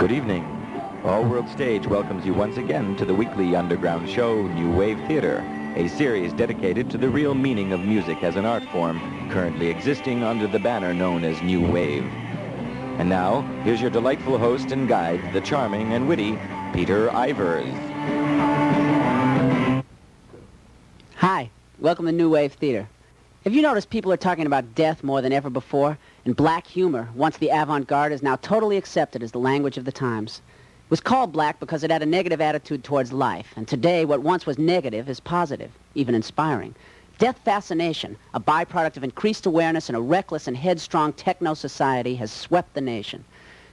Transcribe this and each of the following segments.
Good evening. All World Stage welcomes you once again to the weekly underground show, New Wave Theater, a series dedicated to the real meaning of music as an art form currently existing under the banner known as New Wave. And now, here's your delightful host and guide, the charming and witty Peter Ivers. Hi, welcome to New Wave Theater. Have you noticed people are talking about death more than ever before? And black humor, once the avant-garde, is now totally accepted as the language of the times. It was called black because it had a negative attitude towards life, and today what once was negative is positive, even inspiring. Death fascination, a byproduct of increased awareness in a reckless and headstrong techno-society, has swept the nation.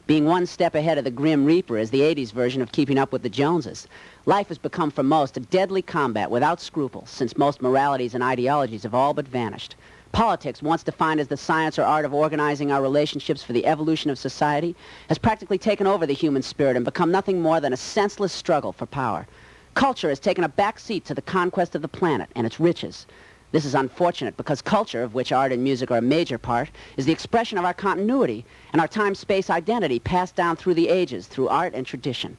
Being one step ahead of the Grim Reaper is the 80s version of keeping up with the Joneses. Life has become for most a deadly combat without scruples, since most moralities and ideologies have all but vanished. Politics, once defined as the science or art of organizing our relationships for the evolution of society, has practically taken over the human spirit and become nothing more than a senseless struggle for power. Culture has taken a back seat to the conquest of the planet and its riches. This is unfortunate because culture, of which art and music are a major part, is the expression of our continuity and our time-space identity passed down through the ages, through art and tradition.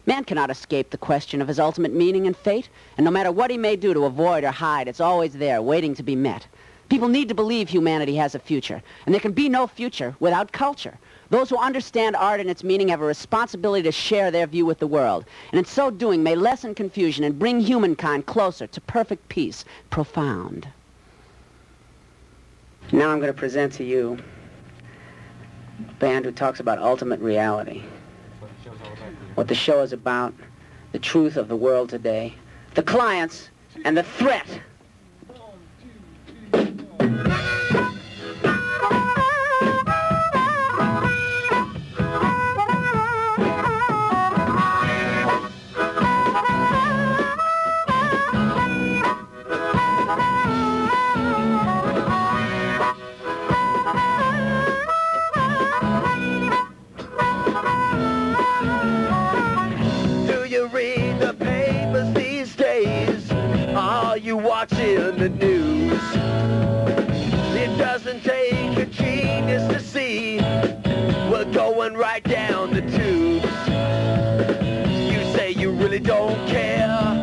Man cannot escape the question of his ultimate meaning and fate, and no matter what he may do to avoid or hide, it's always there, waiting to be met. People need to believe humanity has a future, and there can be no future without culture. Those who understand art and its meaning have a responsibility to share their view with the world, and in so doing may lessen confusion and bring humankind closer to perfect peace, profound. Now I'm going to present to you a band who talks about ultimate reality. What the show is about, the truth of the world today, the clients, and the threat. Watching the news, it doesn't take a genius to see we're going right down the tubes. You say you really don't care,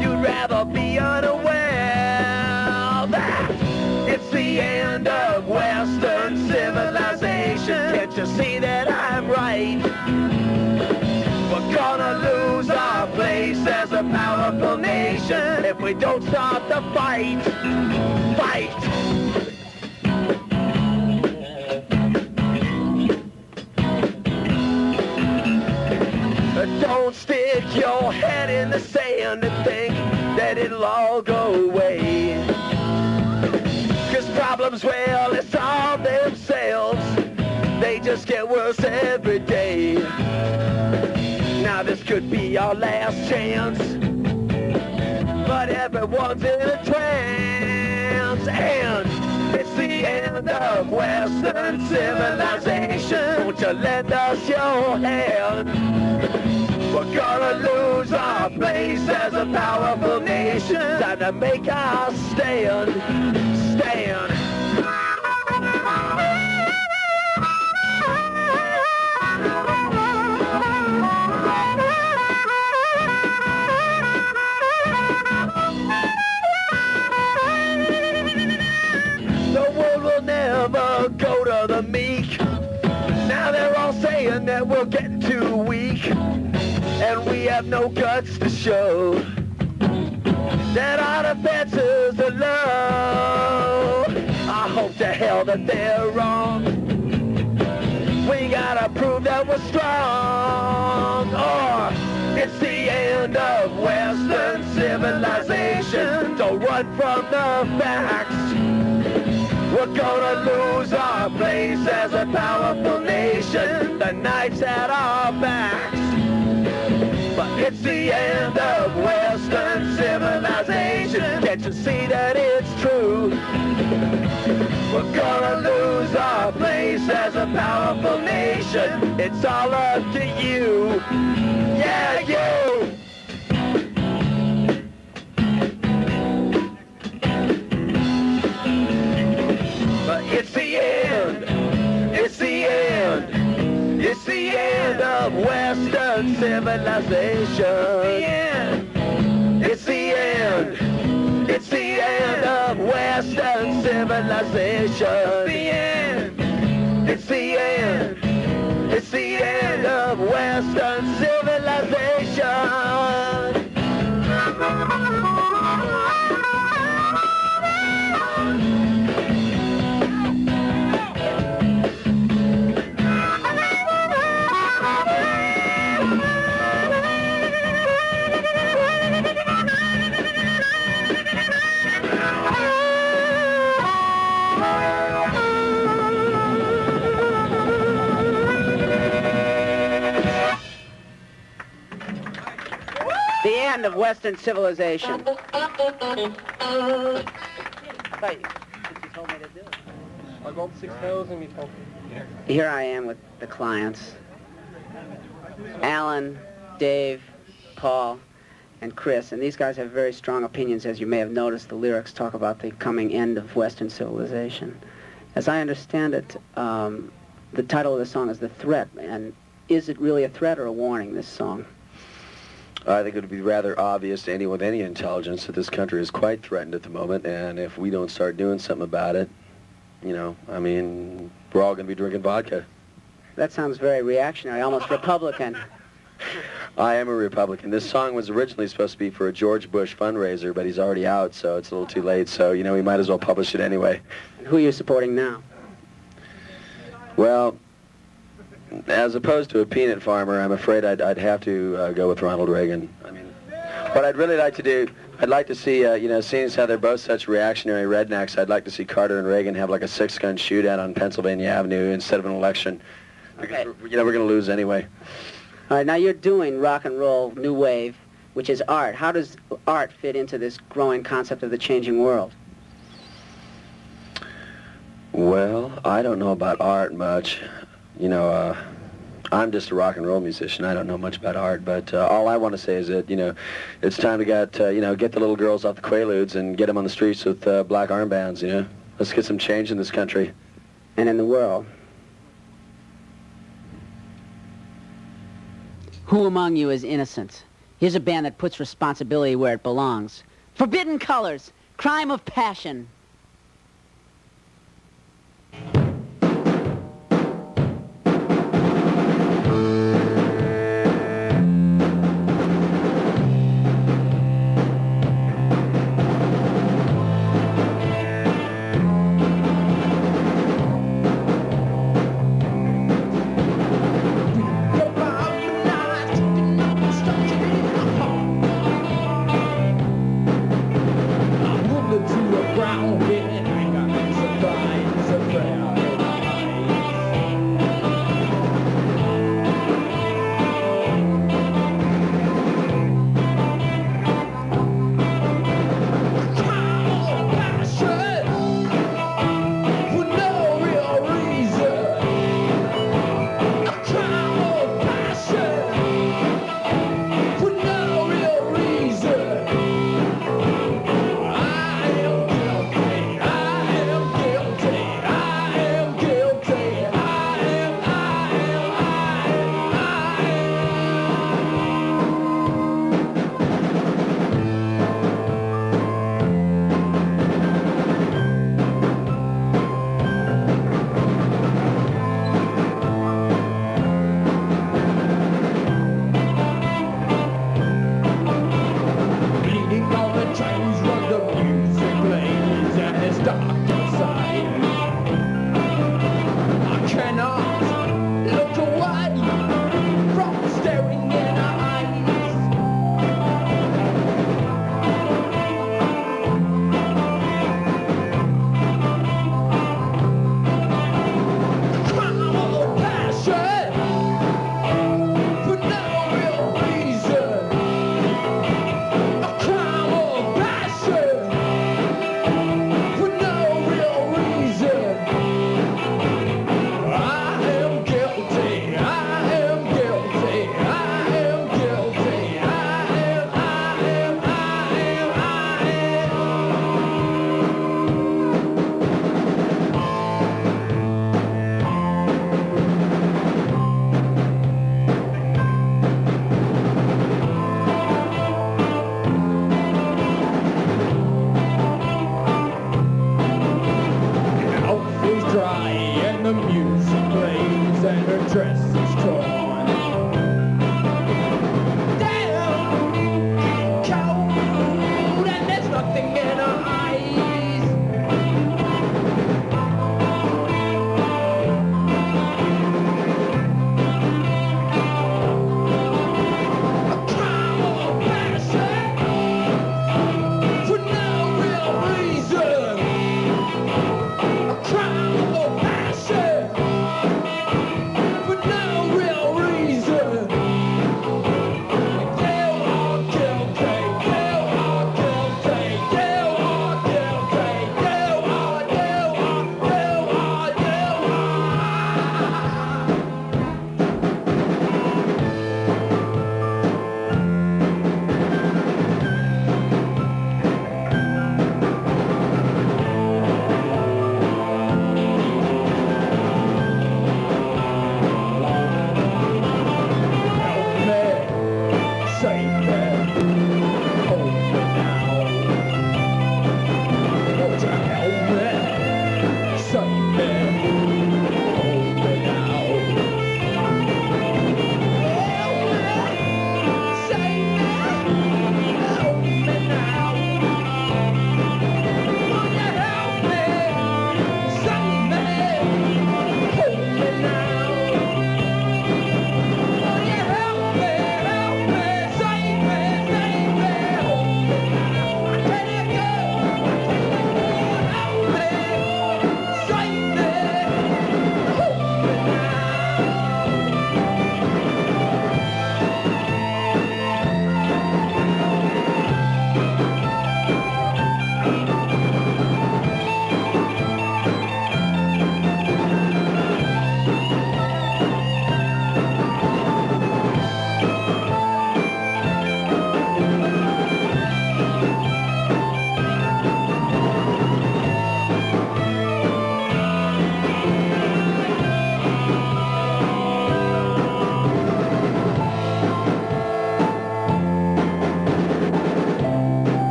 you'd rather be unaware that it's the end of Western civilization. Can't you see that I'm right? We're gonna lose our place as a powerful nation if we don't start the fight. Fight! Don't stick your head in the sand and think that it'll all go away. 'Cause problems, well, they solve themselves. They just get worse every day. Now this could be our last chance, but everyone's in a trance, and it's the end of Western civilization. Won't you lend us your hand? We're gonna lose our place as a powerful nation. Time to make our stand. Go to the meek. Now they're all saying that we're getting too weak, and we have no guts to show that our defenses are low. I hope to hell that they're wrong. We gotta prove that we're strong, or it's the end of Western civilization. Don't run from the facts. We're gonna lose our place as a powerful nation. The knife's at our backs, but it's the end of Western civilization. Can't you see that it's true? We're gonna lose our place as a powerful nation. It's all up to you. Yeah, you! But it's the end. It's the end. It's the civilization. It's the end. It's the end of Western civilization. It's the end. It's the end. It's the end of Western civilization. The end of Western civilization. I thought you told me to do it. I got 6,000 me told. Here I am with the clients. Alan, Dave, Paul, and Chris. And these guys have very strong opinions. As you may have noticed, the lyrics talk about the coming end of Western civilization. As I understand it, the title of the song is The Threat. And is it really a threat or a warning, this song? I think it would be rather obvious to anyone with any intelligence that this country is quite threatened at the moment, and if we don't start doing something about it, you know, I mean, we're all going to be drinking vodka. That sounds very reactionary, almost Republican. I am a Republican. This song was originally supposed to be for a George Bush fundraiser, but he's already out, so it's a little too late, so, you know, we might as well publish it anyway. And who are you supporting now? Well, as opposed to a peanut farmer, I'm afraid I'd have to go with Ronald Reagan. I mean, what I'd really like to do, I'd like to see, you know, seeing as how they're both such reactionary rednecks, I'd like to see Carter and Reagan have like a 6-gun shootout on Pennsylvania Avenue instead of an election. Because, Okay. you know, we're going to lose anyway. All right, now you're doing rock and roll, new wave, which is art. How does art fit into this growing concept of the changing world? Well, I don't know about art much. You know, I'm just a rock and roll musician. I don't know much about art, but all I want to say is that, you know, it's time to get the little girls off the Quaaludes and get them on the streets with black armbands, you know. Let's get some change in this country. And in the world. Who among you is innocent? Here's a band that puts responsibility where it belongs. Forbidden Colors, Crime of Passion. To the ground.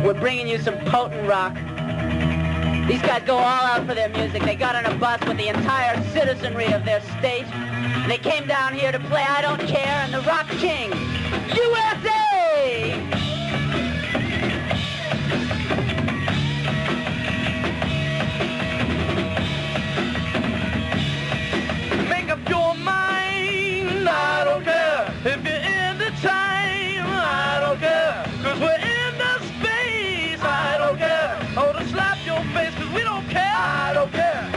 We're bringing you some potent rock. These guys go all out for their music. They got on a bus with the entire citizenry of their state. They came down here to play I Don't Care and the Rock King, USA! Make up your mind, I don't care. If you're in the time, I don't care. 'Cause we're in the space, I don't care. Oh, to slap your face, 'cause we don't care, I don't care.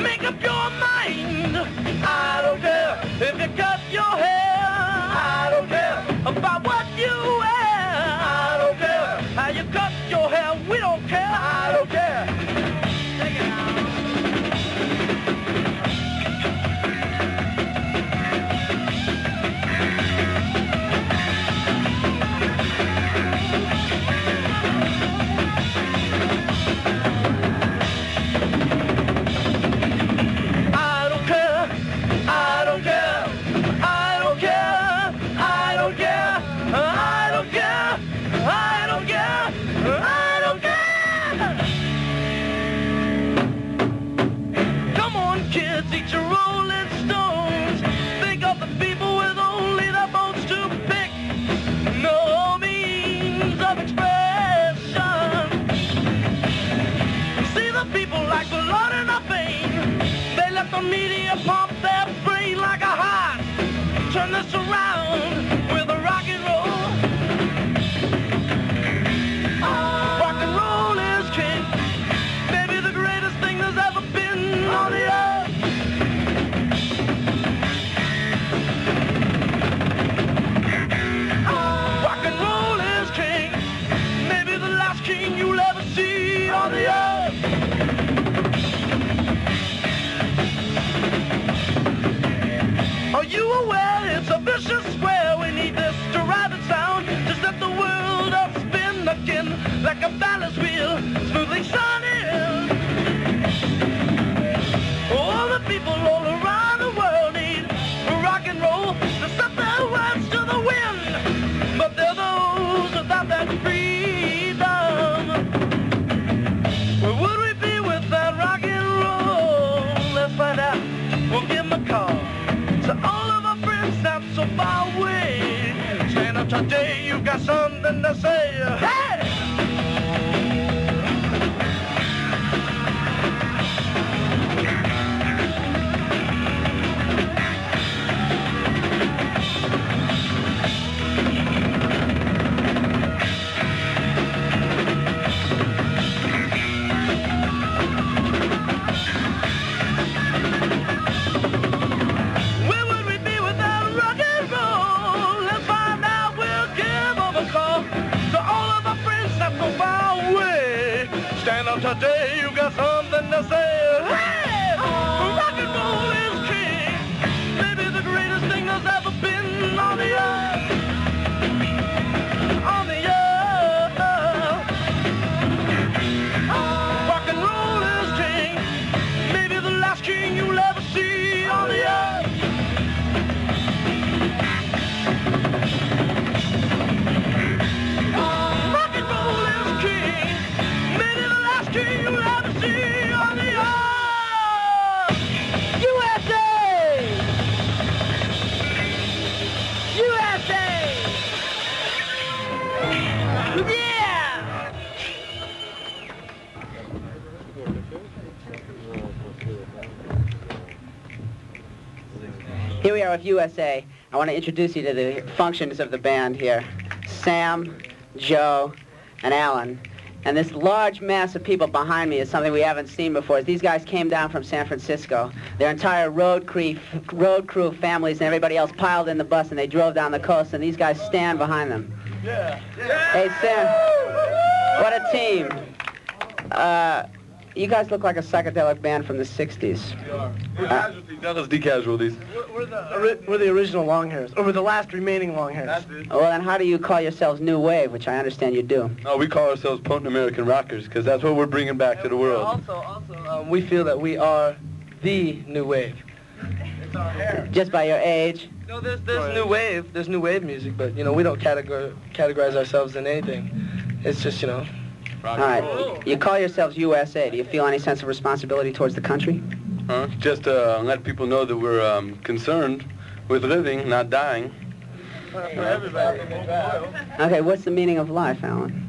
Make up your mind, I don't care. If you cut your hair, I don't care. About what you wear, I don't care. How you cut your hair, we don't care, I don't care. Take it out. Eat your Rolling Stones. Think of the people with only the bones to pick. No means of expression. See the people like the Lord in a vein. They let the media pump their brain like a heart. Turn this around with a rock and roll. Rock and roll is king. Maybe the greatest thing there's ever been on the earth. King you'll ever see on the earth. Are you aware it's a vicious square? We need this to ride the sound, to set the world up spin again like a balance wheel, smoothly shining. All the people all around the world need rock and roll to set their words to the wind, but they're those without that freedom. Where would we be without rock and roll? Let's find out. We'll give them a call. To all of our friends not so far away. Stand up today, you got something to say. Hey! Today you got something to say. Hey! Rock and roll is king. Maybe the greatest thing that's ever been on the earth. On the earth. Rock and roll is king. Maybe the last king you'll ever see on the earth. Rock and roll is king. Maybe the last king you'll ever see on the earth. USA! USA! Yeah! Here we are with USA. I want to introduce you to the functions of the band here. Sam, Joe, and Alan. And this large mass of people behind me is something we haven't seen before. These guys came down from San Francisco. Their entire road crew, families, and everybody else piled in the bus, and they drove down the coast, and these guys stand behind them. Yeah. Hey, Sam, what a team. You guys look like a psychedelic band from the 60s. We are. We're casualties, not as decasualties. We're the original long hairs, or we're the last remaining long hairs. That's it. Well, then how do you call yourselves New Wave, which I understand you do? No, we call ourselves potent American rockers, because that's what we're bringing back to the world. Also, we feel that we are the new wave. Just by your age? No, there's new wave. There's new wave music, but, you know, we don't categorize ourselves in anything. It's just, you know. All right. You call yourselves USA. Do you feel any sense of responsibility towards the country? Just to let people know that we're concerned with living, not dying. For everybody. Okay, what's the meaning of life, Alan?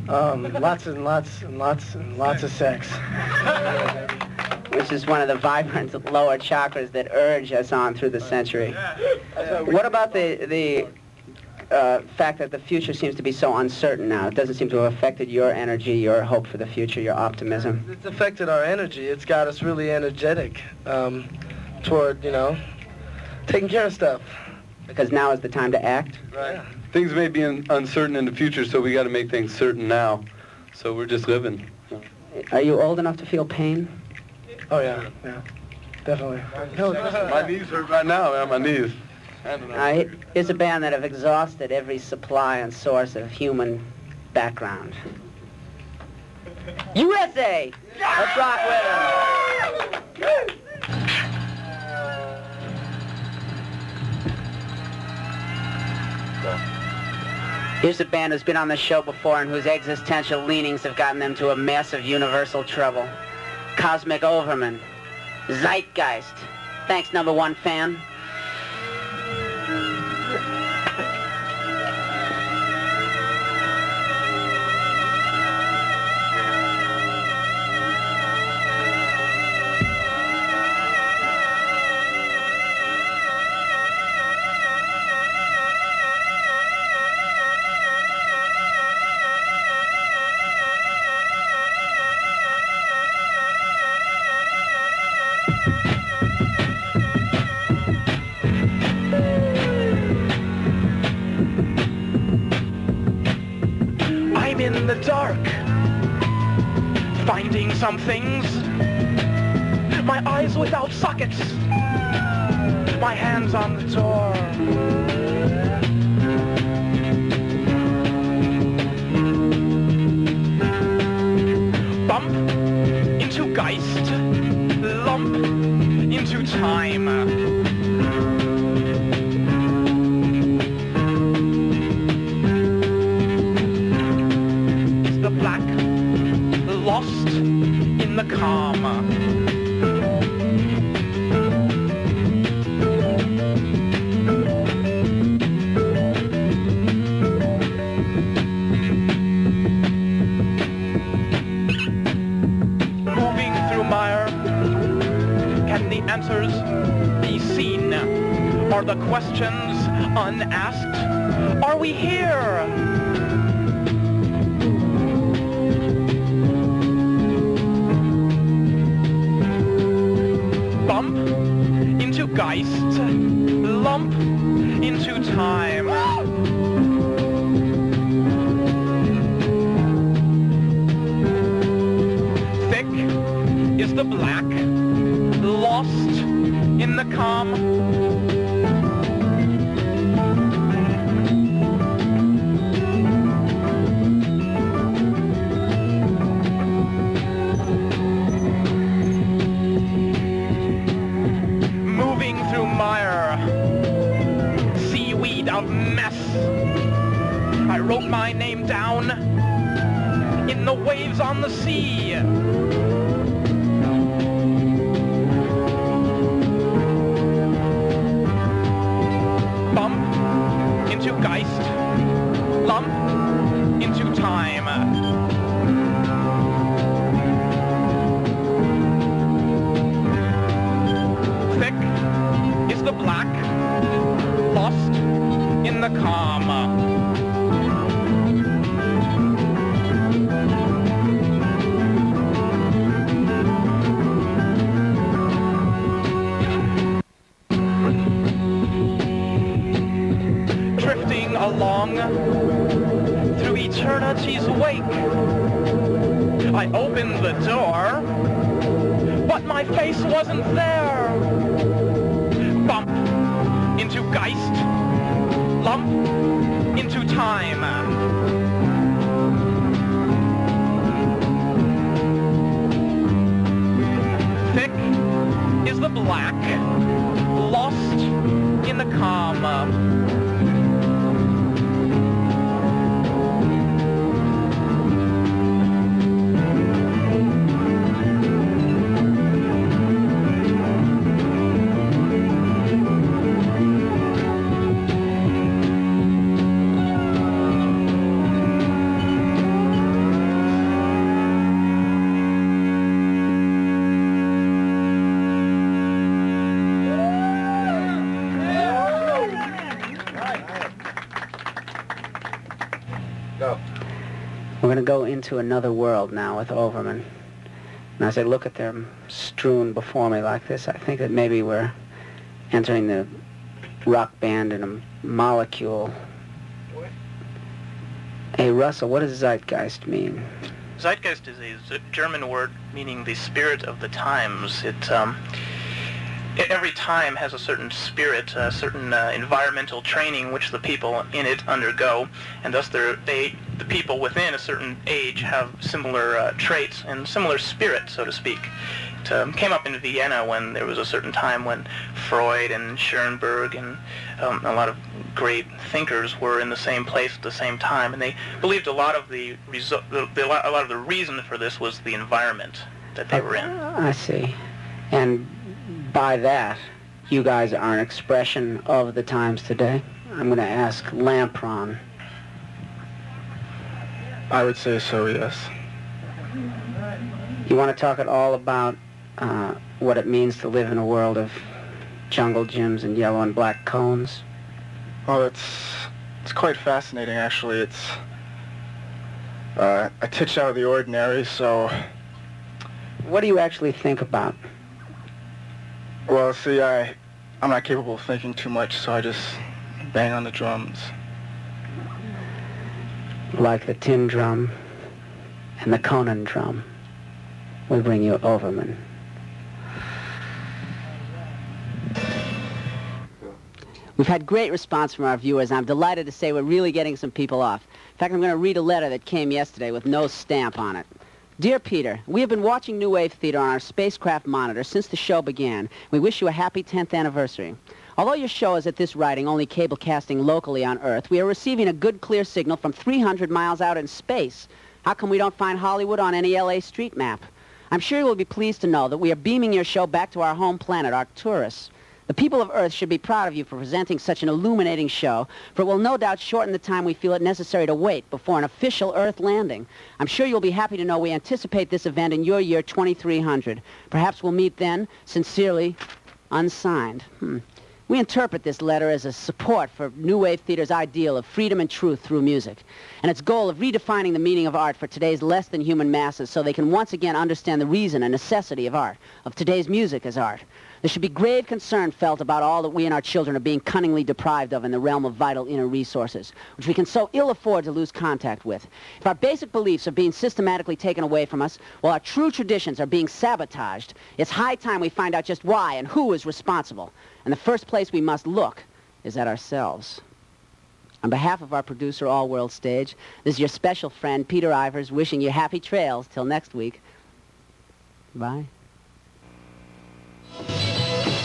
Lots and lots and lots and lots of sex. Which is one of the vibrant lower chakras that urge us on through the century. What about the fact that the future seems to be so uncertain now? It doesn't seem to have affected your energy, your hope for the future, your optimism. It's affected our energy. It's got us really energetic toward, you know, taking care of stuff. Because now is the time to act? Right. Things may be uncertain in the future, so we got to make things certain now. So we're just living. Are you old enough to feel pain? Oh, yeah, definitely. My knees hurt right now, man, my knees. Here's a band that have exhausted every supply and source of human background. USA! Let's rock with them. Here's a band who's been on the show before and whose existential leanings have gotten them to a massive universal trouble. Cosmic Overman. Zeitgeist. Thanks, number one fan. In the dark, finding some things, my eyes without sockets, my hands on the door. Bump into Geist, lump into time. Lost in the calm. Moving through mire, can the answers be seen? Are the questions unasked? Are we here? Bump into Geist, lump into time. Thick is the black, lost in the calm. Of mess. I wrote my name down in the waves on the sea. Bump into Geist, lump into time. Thick is the black, lost in the calm. Drifting along through eternity's wake, I opened the door, but my face wasn't there. Bump into Geist, lump into time. Thick is the black, lost in the calm. We're going to go into another world now with Overman. And as I look at them strewn before me like this, I think that maybe we're entering the rock band in a molecule. Hey, Russell, what does zeitgeist mean? Zeitgeist is a German word meaning the spirit of the times. Every time has a certain spirit, a certain environmental training which the people in it undergo, and thus the people within a certain age have similar traits and similar spirit, so to speak. It came up in Vienna when there was a certain time when Freud and Schoenberg and a lot of great thinkers were in the same place at the same time, and they believed a lot of the reason for this was the environment that they were in. I see. And by that, you guys are an expression of the times today? I'm going to ask Lampron. I would say so, yes. You want to talk at all about what it means to live in a world of jungle gyms and yellow and black cones? Well, it's quite fascinating, actually. It's a titch out of the ordinary, so... What do you actually think about? Well, see, I'm not capable of thinking too much, so I just bang on the drums. Like the tin drum and the Conan drum, we bring you Overman. We've had great response from our viewers, and I'm delighted to say we're really getting some people off. In fact, I'm going to read a letter that came yesterday with no stamp on it. Dear Peter, we have been watching New Wave Theater on our spacecraft monitor since the show began. We wish you a happy 10th anniversary. Although your show is at this writing only cable casting locally on Earth, we are receiving a good clear signal from 300 miles out in space. How come we don't find Hollywood on any LA street map? I'm sure you will be pleased to know that we are beaming your show back to our home planet, Arcturus. The people of Earth should be proud of you for presenting such an illuminating show, for it will no doubt shorten the time we feel it necessary to wait before an official Earth landing. I'm sure you'll be happy to know we anticipate this event in your year 2300. Perhaps we'll meet then. Sincerely, unsigned. We interpret this letter as a support for New Wave Theater's ideal of freedom and truth through music, and its goal of redefining the meaning of art for today's less-than-human masses so they can once again understand the reason and necessity of art, of today's music as art. There should be grave concern felt about all that we and our children are being cunningly deprived of in the realm of vital inner resources, which we can so ill afford to lose contact with. If our basic beliefs are being systematically taken away from us, while our true traditions are being sabotaged, it's high time we find out just why and who is responsible. And the first place we must look is at ourselves. On behalf of our producer, All World Stage, this is your special friend, Peter Ivers, wishing you happy trails till next week. Bye.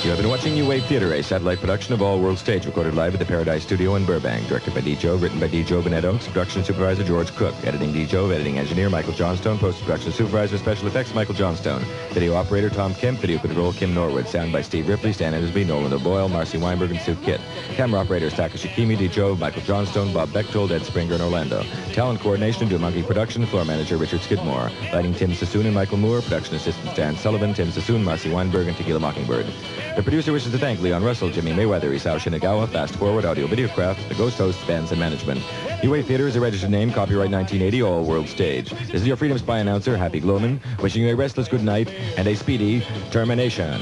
You have been watching New Wave Theater, a satellite production of All World Stage, recorded live at the Paradise Studio in Burbank. Directed by D. Jove, written by D. Joe Beneddo, production supervisor George Cook, editing D. Jove, editing engineer Michael Johnstone, post-production supervisor, special effects Michael Johnstone, video operator Tom Kemp, video control Kim Norwood, sound by Steve Ripley, Stan Endersby, Nolan O'Boyle, Marcy Weinberg, and Sue Kitt. Camera operators Takashi Kimi, D. Jove, Michael Johnstone, Bob Bechtold, Ed Springer, and Orlando. Talent coordination, Do Monkey Production, floor manager Richard Skidmore. Lighting Tim Sassoon and Michael Moore, production assistant Stan Sullivan, Tim Sassoon, Marcy Weinberg, and Tequila Mockingbird. The producer wishes to thank Leon Russell, Jimmy Mayweather, Isao Shinagawa, Fast Forward, Audio Videocraft, The Ghost Hosts, Bands, and Management. New Wave Theater is a registered name, copyright 1980, All World Stage. This is your Freedom Spy announcer, Happy Gloman, wishing you a restless good night and a speedy termination.